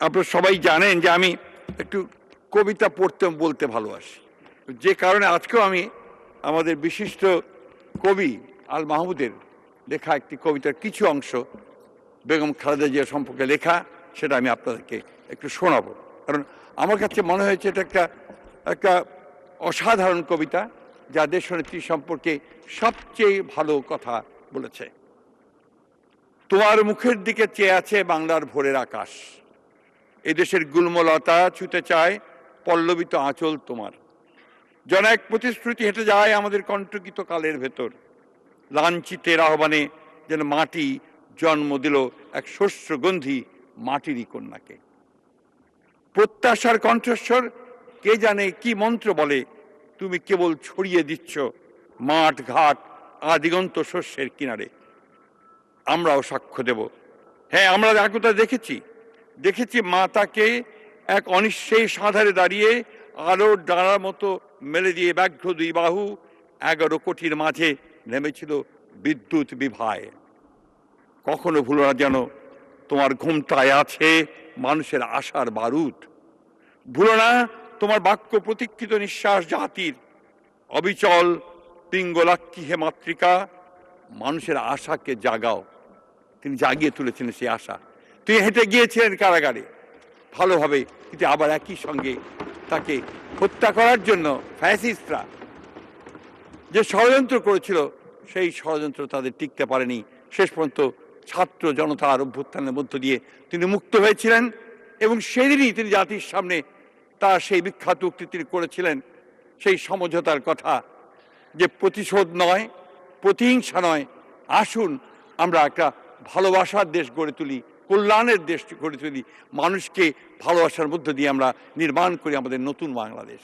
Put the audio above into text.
আপনারা সবাই জানেন যে আমি একটু কবিতা পড়তে বলতে ভালোবাসি, যে কারণে আজকেও আমি আমাদের বিশিষ্ট কবি আল মাহমুদের লেখা একটি কবিতার কিছু অংশ বেগম খালেদা জিয়া সম্পর্কে লেখা, সেটা আমি আপনাদেরকে একটু শোনাবো। কারণ আমার কাছে মনে হয়েছে এটা একটা অসাধারণ কবিতা, যা দেশনেত্রী সম্পর্কে সবচেয়ে ভালো কথা বলেছে। তোমার মুখের দিকে চেয়ে আছে বাংলার ভোরের আকাশ, এদেশের গুল্মলতা ছুতে চায় পল্লবিত আঁচল তোমার। যেন এক প্রতিশ্রুতি হেঁটে যায় আমাদের কণ্ঠকিত কালের ভেতর, লাঞ্ছিতের আহ্বানে যেন মাটি জন্ম দিল এক শস্যগন্ধি মাটিরই কন্যাকে। প্রত্যাশার কণ্ঠস্বর কে জানে কি মন্ত্র বলে, তুমি কেবল ছড়িয়ে দিচ্ছ মাঠ ঘাট আদিগন্ত শস্যের কিনারে। আমরাও সাক্ষ্য দেব, হ্যাঁ আমরা একতা দেখেছি মাতাকে এক অনিশ্চয়ই সাঁধারে দাঁড়িয়ে আলোর ডানার মতো মেলে দিয়ে ব্যাঘ্র দুই বাহু 11 কোটির মাঝে নেমেছিল বিদ্যুৎ বিভায়। কখনো ভুলো না যেন তোমার ঘুমটায় আছে মানুষের আশার বারুদ। ভুলো না তোমার বাক্য প্রতীক্ষিত নিঃশ্বাস জাতির অবিচল পিঙ্গলাক্ষী হে মাতৃকা, মানুষের আশাকে জাগাও। তিনি জাগিয়ে তুলেছিলেন সেই আশা। তিনি হেঁটে গিয়েছিলেন কারাগারে ভালোভাবে, কিন্তু আবার একই সঙ্গে তাকে হত্যা করার জন্য ফ্যাসিস্টরা যে ষড়যন্ত্র করেছিল, সেই ষড়যন্ত্র তাদের টিকতে পারেনি। শেষ পর্যন্ত ছাত্র জনতার অভ্যুত্থানের মধ্য দিয়ে তিনি মুক্ত হয়েছিলেন, এবং সেদিনই তিনি জাতির সামনে তার সেই বিখ্যাত উক্তি তিনি করেছিলেন, সেই সমঝোতার কথা, যে প্রতিশোধ নয়, প্রতিহিংসা নয়, আসুন আমরা একটা ভালোবাসার দেশ গড়ে তুলি, কল্যাণের দেশ গড়ে তুলি, মানুষকে ভালোবাসার মধ্য দিয়ে আমরা নির্মাণ করি আমাদের নতুন বাংলাদেশ।